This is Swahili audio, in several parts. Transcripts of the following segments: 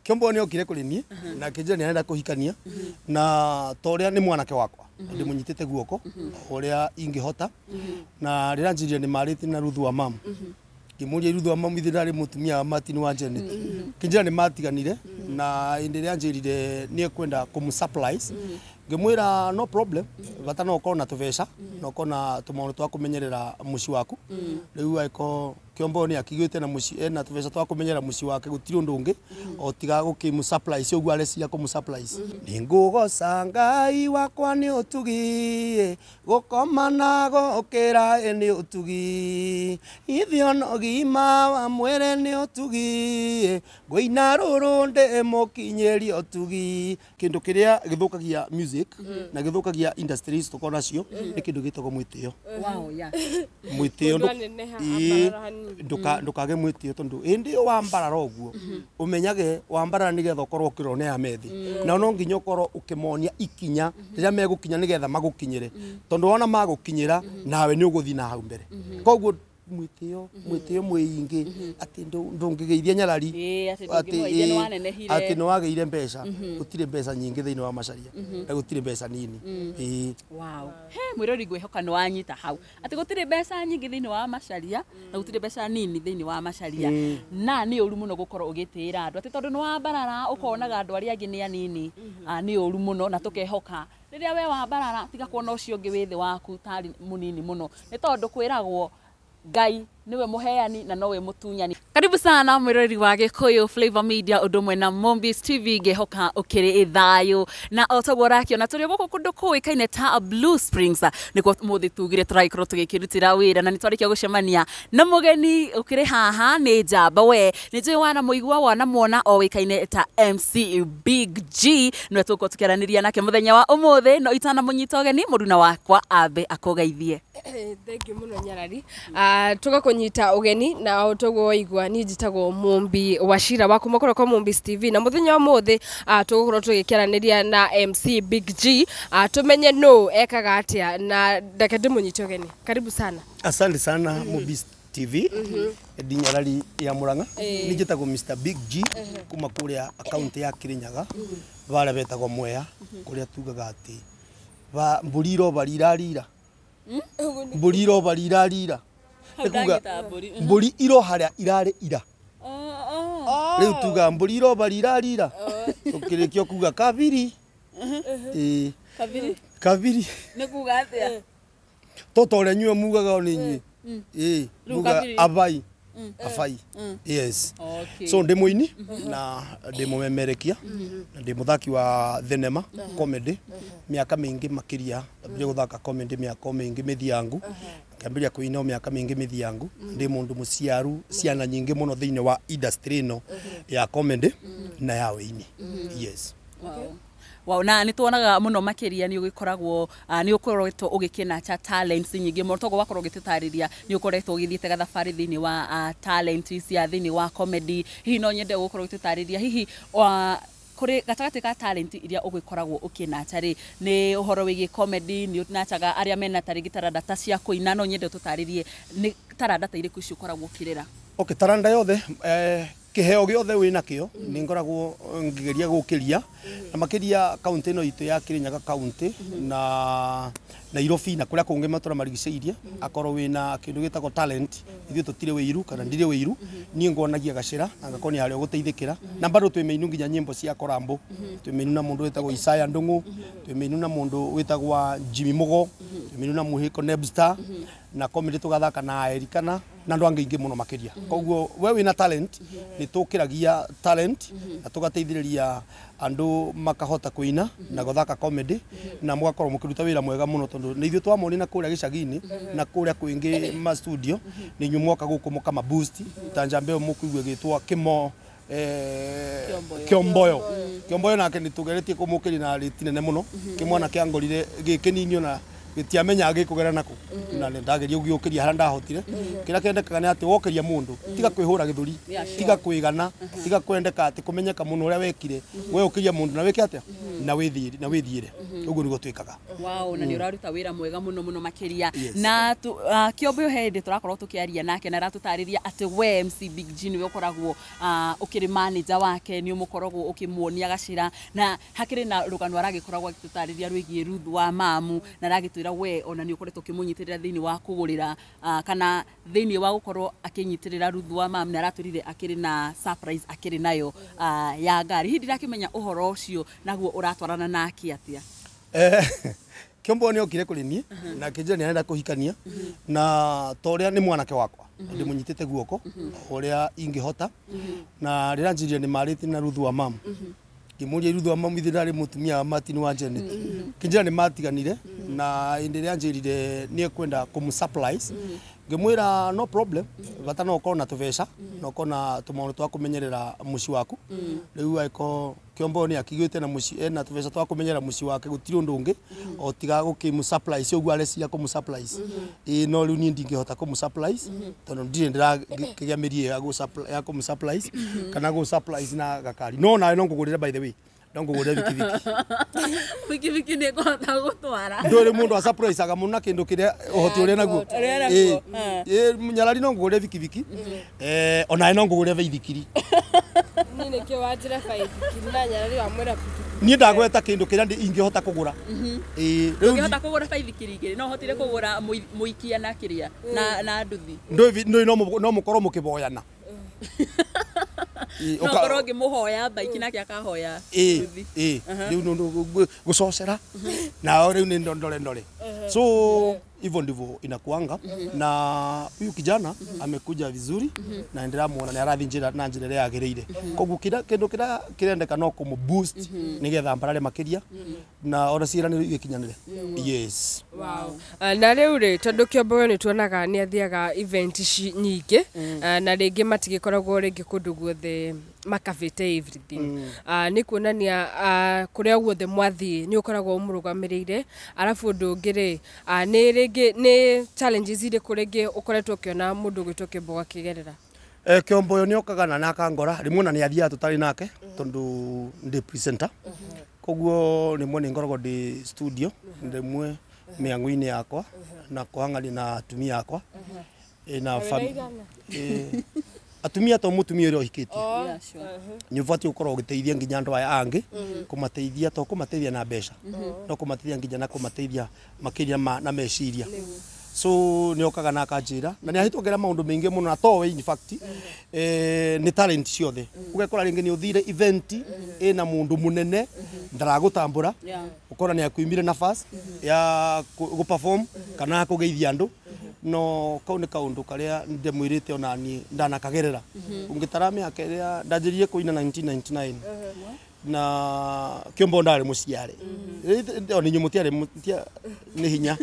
Kiombo ni okire kuri nie na kinjira ni arenda kuhikania na toria ni mwanake wakwa ndimunyitite guoko uria ingihota na rira njiria ni mariti na ruthu wa mamu kimuria ruthu wa mamu ithirari mutumia Martin wa Janet kinjira ni matiganire na indiria njirire ni kwenda kumusupplies ngimwira no problem bata no ko na tuvesha no ko na tumaundu twa kumenyerera muci waku riu aiko Kiombo ni akigwite na muci na tuvesha twa kumenyerera muci wake gutiri undu ungi o tiga gukimusupplies ugu arecia kumusupplies ningugoca Ngai wakwa ni utugi gukoma na gukira ni utugi ithio no gima wa mwere ni utugi ngoina ruru ndi mukinyeri utugi kindu kiria githukagia music na githukagia industries tukona cio ni kindu gitagwo mwitio wow yeah mwitio ndukage mwitio tondu indi wambara uguo umenyage wambara ni getha ukorwo kirone ya methi na no nginya ukorwo ukimonia ikinya rira megukinya ni getha magukinyire tondu wona magukinyira nawe ni uguthi na hau mbere koguo mwitio mwingi ati ndungigeithia nyarari ati no wageire mbeca gutire mbeca nyingi thiini wa macaria na gutire mbeca nini wow he mwirori ngwihoka no wanyita hau ati gutire mbeca nyingi thiini wa macaria na gutire mbeca nini thiini wa macaria na ni uru muno gukorwo ugitira andu ati tondu no wambarara ukonaga andu aria angi ni anini ni uru muno na tukehoka riria we wambarara tiga kuona ucio ungi withi waku tari munini muno ni tondu kwiragwo Ngai niwe muheani na nowe mutunyani. Karibu sana mwirori wa Gikuyu Flavor Media udumwe na Mombis TV gehoka ukiri ithayo na otogwo rakio na turi guku kundu kuikaine ta Blue Springs niko muthi tugire turaikoro tugikirutira wira na nitwarikia gucemania na mugeni ukiri haha ni njamba we ni njui wana muigua wana muona o wikaine ta MC Big G no tuko tukiaraniria nake muthenya wa umuthi no itana munyita ugeni muruna wakwa abe akogeithie. Thank you muno nyarari tugakunyita ugeni na otogwo igwa ni njitagwo Mumbi Wachira wa kumakora kwa Mombis TV na muthenya wa muthi tugukorwo tugikiaraniria na MC Big G tumenye no ekaga atia na ndake ndimunyite ugeni. Karibu sana. Asante sana Mombis TV dinyarari ya Muranga ni njitagwo Mr Big G kuma kuria account ya Kirinyaga bara betagwo Mwea kuria tugaga ati ba mburiro barirarira mburiro barirarira ekuga mburi iro haria irare ira riu tuga mburiro barirarira ukirikio kuga kabiri kabiri ni kuga atia toto ore nywe mugaga ni nywe muga abai afai yes okay so ndemoini na ndemomemerekia na ndemuthaki wa thenema comedy miaka mingi makiria mbire guthaka comedy miaka mingi mithiangu kambiria kuina miaka mingi mithiangu ndi mundu muciaru ciana nyingi muno thiini wa industry no ya comedy na ya wini yes wow na ni tuonaga muno makiria ni ugikoragwo ni ukoretwo ugikina cha talents nyingi muno togo wakorwo ugitutariria ni ukoretwo ugithiete gathafari thiini wa talent cia thiini wa comedy hihi no nyende gukorwo ugitutariria hihi kuri gatagati ka talent iria ugikoragwo ukinacha ri ni uhoro wigi comedy ni unachaga aria mena tarigi taranda ta cia kuina no nyende tutaririe ni taranda ta iriku cio koragwo kirira okay taranda yothe kiheo giothe wina kio ni ngoragwo ngigeria gukiria na makiria county no itu ya Kirinyaga county na Nairobi na kuria kungi matura marigiceirie akorwo wina kindu gitagwo talent ithu tutire wiru kana ndire wiru ni ngonagia gacira angakoni hari guteithikira na bado twemeinu nginya nyimbo cia korambo twemeinu na mundu wetagwo Isaya Ndungu twemeinu na mundu wetagwo Jimmy Mugo twemeinu na Muhiko Nebstar na comedy tugathaka na Erikana na ndu angi muno makiria koguo we wina talent ni tukiragia talent na tugateithiriria andu makahota kuina na guthaka comedy na mugakorwo mukiruta wira mwega muno tondu ni ithu twamoni na kuria gicagini na kuria kuingi ma studio ni nyumoka guku mukama boost tanjambe mukuigwe gitwa kimo Kiomboyo nake ni tugeretie kumukiri na ritine muno kimwana kiangorire gikininio na gitiamenya agikugera nako na ndageria ugiukiria hara ndahotire kira kendekaga ni ati wokeria mundu tiga kwihura githuri tiga kwigana tiga kwendeka ati kumenyeka muno uria wekire we ukiria mundu na weke atia na withiire uguo nigo twikaga. Wow, na ni uraruta wira mwega muno makiria na Kiombo Hindi turakorwo tukiaria nake na ratutariria ati we MC Big G ni we ukoragwo ukiri manager wake ni umukoragwo ukimuonia gacira na hakiri na rugano aragikoragwo agitutariria rwigie Ruth wa Mamu na ragitwira we ona ni ukoretwo kimunyitirira thiini wa kugurira kana thiini wa gukorwo akinyitirira Ruth wa Mamu na ratwirire akiri na surprise akiri nayo ya ngari hindi rakimenya uhoro ucio naguo uratwarana nake atia. Kiombo ni okire kuri nie na kijana anaenda kuhikania na toria ni mwanake wakwa ndimunyitite guoko uria ingihota na riranjiria ni mariti na Ruth wa Mamu kimuria Ruth wa Mamu ithirari mutumia Martin wa Janet kijana ni matiganire na indi riranjirire ni kwenda kumusupplies ngimwira no problem bata no ukorwo na tubesha no ukorwo na tumaundu twa kumenyerera muci waku riu aiko Kiombo ni akigwite na muci na tubesha twa kumenyerera muci wake gutiri undu ungi o tiga gukimusupplies uguo areciria kumusupplies no riu ni ndingihota kumusupplies tondu ndire ndirakigiamirie ya kumusupplies kana gusupplies na gakari no nawe no ngugurira by the way ndongugurira wiki ni kota gutwara ndore mundu a surprise aga munna kindu kiria uhoti uria naguo nyarari no ngugurira wiki ona no ngugurira veithikiri ni nikio wajira baithikiri na nyarari wa mwera ni ndagweta kindu kiria ingihota kugura ngihota kugura baithikiri igiri no hotire kugura muikia na kiria na nduthi no mukorwo mukiboyana no korwo ngimuhoya baiki nake akahoya riu gucocera na riu ni ndore so hivyo ndivyo inakuanga na huyu kijana amekuja vizuri na ndiramuona ni arathi njira na njira ya gereire koguo kindu kirendeka no kumuboost nigetha mbarare makiria na ora ciirani ikinyanire. Yes. Wow. Na riu ri tondu Kiombo ni tuonaga ni athiaga event nyingi na ringi matigikoragwo ringi kundu guothe makavite everything ni kuonania kuria guothe mwathi ni ukoragwo umurugamirire arafu undu ngiri ni ringi ni challenges iri kuringi ukoretwo kiona mundu gwitwo Kiombo akigerera. Kiombo ni okaga na akangora rimwe na ni athia tutari nake tondu ndi presenter koguo rimwe ni ngoragwo ndi studio rimwe miangu-ini yakwa na kuhang'ani na atumia yakwa na atumia to mutumia uri ohikitie ni vati ukorwo ugiteithia nginya andu aya angi kumateithia to kumateithia na mbeca no kumateithia nginya na kumateithia makiria na meciria so ni okaga na akanjira na ni ahitwogera maundu maingi muno na towe in fact ni talent ciothe ugekora ringi ni uthire event ina mundu munene ndaragutambura ukora ni akuimire nafasi ya gu perform kana kugeithia andu no kau ni kaundu karia ndemwirite ona ni ndanakagerera ungitara miaka iria ndajirie kuina 1999 na Kiombo ndari muciare oni nyumutiare ni hinya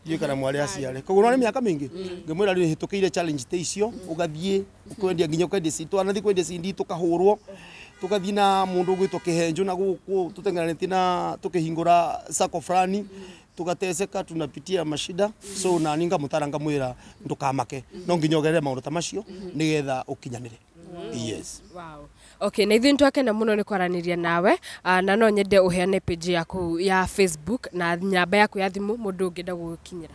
yikara mwari aciare koguo ni miaka mingi ngimwira ri hitukire challenge te icio ugathie ukwendia nginya ukwendia citu anathi kwendia cindi tukahurwo tukathi na mundu gwitwo kihenjo na guku tutenganite na tukihingura sako fulani tukateseka tunapitia mashida so na ninga mutaranga mwira ndukamake no nginya ogerere maundu ta macio nigetha ukinyanire. Yes. Wow. Okay, na ithuĩ twakena muno ni kwaraniria nawe na no nyende uheane page yaku ya Facebook na nyamba yaku ya thimu mundu ungenda gukinyira.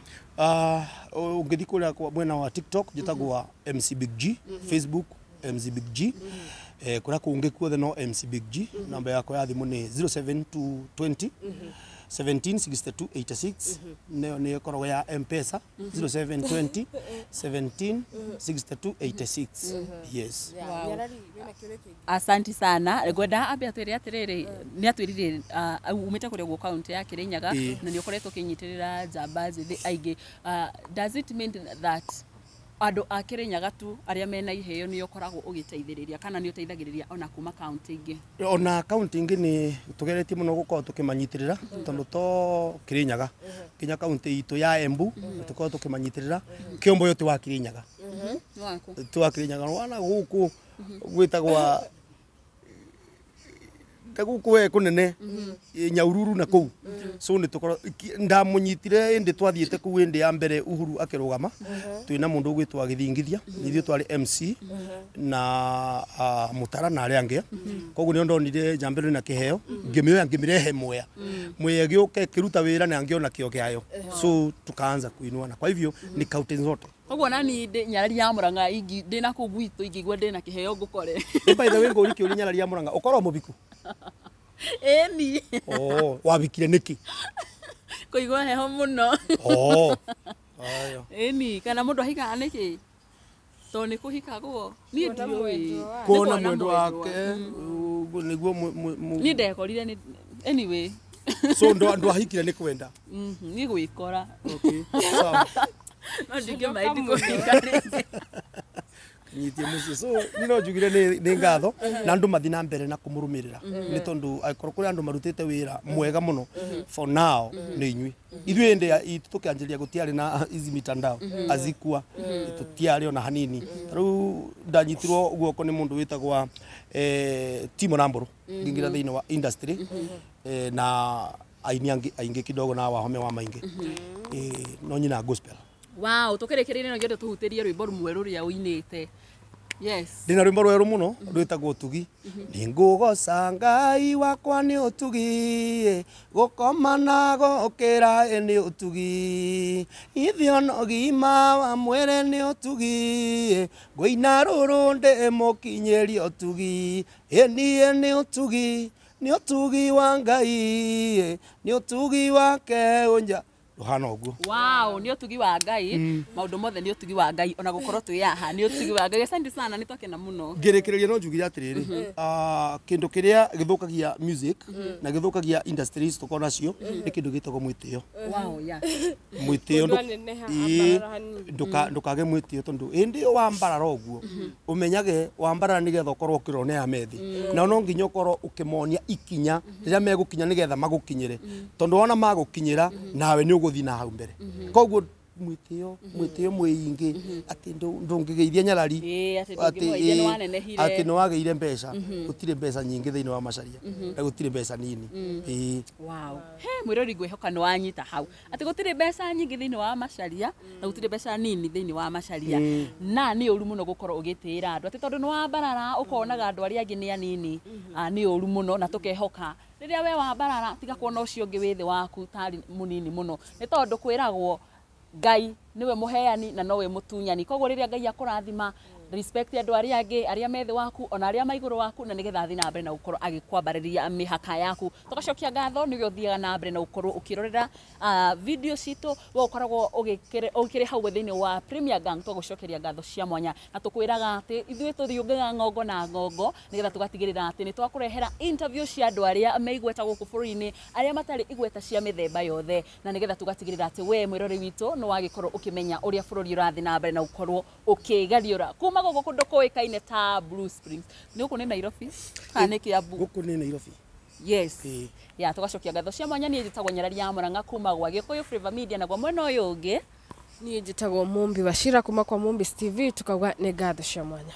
Ungithi kuria kwa mwena wa TikTok jitagwa MC Big G, Facebook MC Big G. Kuria kungi kuothe no MC Big G. Namba yako ya thimu ni 07220 176286 neo ni korogwo ya M-Pesa 0720 176286. Yes. Asanti sana gwenda ambia twiri atiriri ni atwirire umite kuria go account ya Kirinyaga na ni ukoretwo kinyitirira jambazi thi aingi does it mean that andu a Kirinyaga tu aria mena iheo ni ukoragwo ugiteithiriria kana ni uteithagiriria ona kuma account ingi ona account ingi ni tugeretie muno gukorwo tukimanyitirira tondu to Kirinyaga kinya account itu ya Embu tukorwo tukimanyitirira Kiombo yote wa Kirinyaga tu wa Kirinyaga wana guku gwitagwa guku we kunene Nyaururu na kuu so ni tukoro ndamunyitire indi twathiete kuu indi ya mbere Uhuru akirugama twina mundu gwitwa Githingithia nithio twari MC na Mutara na aria ange koguo ni ndonire jambere na kiheo ngimioya ngimirehe moya moya gioke kiruta wira na angiona kio kiayo so tukaanza kuinuana kwa hivyo ni kaunti zote. Koguo nani Nyarari ya Murang'a ingi ndina ku gwitu ingigwa ndina kiheo ngukore by the way ngori kiuri Nyarari ya Murang'a ukorwo mubiku eni wabikire niki kuigwa heho muno ayo eni kana mundu ahika niki to ni kuhikagwo ni ndioi kuona mwendo wake niguo ni ndekorire ni anyway so ndo ahikire ni kwenda ni gwikora okay sawa no ndinge maidi kuhika nyitie muci so nino njugire ni ngatho na andu mathi na mbere na kumurumirira ni tondu aikoro kuri andu marutite wira mwega muno for now ni inyui ithuĩ indi tukianjiria gutiari na izi mitandao azikua tutiari ona hanini riu ndanyitirwo guoko ni mundu witagwa Timo Ramburu ngingira thiini wa industry na aini aingi kidogo na wahome wa maingi no nyina gospel. Wow, tukirekereire no gende tuhutirie rwimbo rumwe ruria uinite. Yes. Ndina rwimbo rweru muno rwitagwo Utugi. Ningugoca Ngai wakwa ni utugi gukoma na gukira ni utugi ithio no gima wa mwere ni utugi nguina ruru ndi mukinyeri utugi ni utugi wa Ngai ni utugi wake unja ruhana uguo. Wow, ni utugi wa Ngai maundu mothe ni utugi wa Ngai ona gukorwo twi yaha ni utugi wa Ngai. Asante sana ni twakena muno ngirekereria no njugire atiriri kindu kiria githukagia music na githukagia industries tukona cio ni kindu gitagwo mwitio. Wow, yeah. Mwitio ndukage mwitio tondu indi wa mbarara uguo umenyage wa mbarara ni getha ukorwo ukironea methi na no nginya ukorwo ukimonia ikinya riria megukinya ni getha magukinyire tondu ona magukinyira nawe ni uguthi na hau mbere koguo mwitio mwingi ati ndungigeithia Nyarari ati no wageire mbeca gutire mbeca nyingi thiini wa macaria na gutire mbeca nini. Wow, he mwirori ngwihoka no wanyita hau ati gutire mbeca nyingi thiini wa macaria na gutire mbeca nini thiini wa macaria na ni uru muno gukorwo ugitira andu ati tondu no wambarara ukonaga andu aria angi ni anini ni uru muno na tukehoka riria we wambarara tiga kuona ucio ungi withi waku tari munini muno ni tondu kwiragwo Ngai niwe muheani na nowe mutunyani koguo riria Ngai akurathima respect andu aria angi aria methi waku ona aria maiguru waku na nigetha thi na mbere na gukorwo agikwambariria mihaka yaku tugacokia ngatho nigio uthiaga na mbere na gukorwo ukirorera video citu wo ukoragwo ukire hau thiini wa Premier Gang tugucokeria ngatho cia mwanya na tukwiraga ati ithuĩ tuthiungaga ngongo na ngongo nigetha tugatigirira ati ni twakurehera interview cia andu aria meigweta guku bururi-ini aria matari igweta cia mithemba yothe na nigetha tugatigirira ati we mwirori witu no wagikorwo ukimenya uria bururi urathi na mbere na gukorwo ukigariura kuma gogo kundu koikaine ta Blue Springs ni uku ni Nairobi kana Kiambu guku ni Nairobi. Yes ya tugacokia ngatho cia mwanya ni njitagwo Nyarari ya Murang'a kuma gwa Gikuyu Flavour Media na gwa mwena uyu ungi ni njitagwo Mumbi Wachira kuma kwa Mumbi TV tukauga ni ngatho cia mwanya.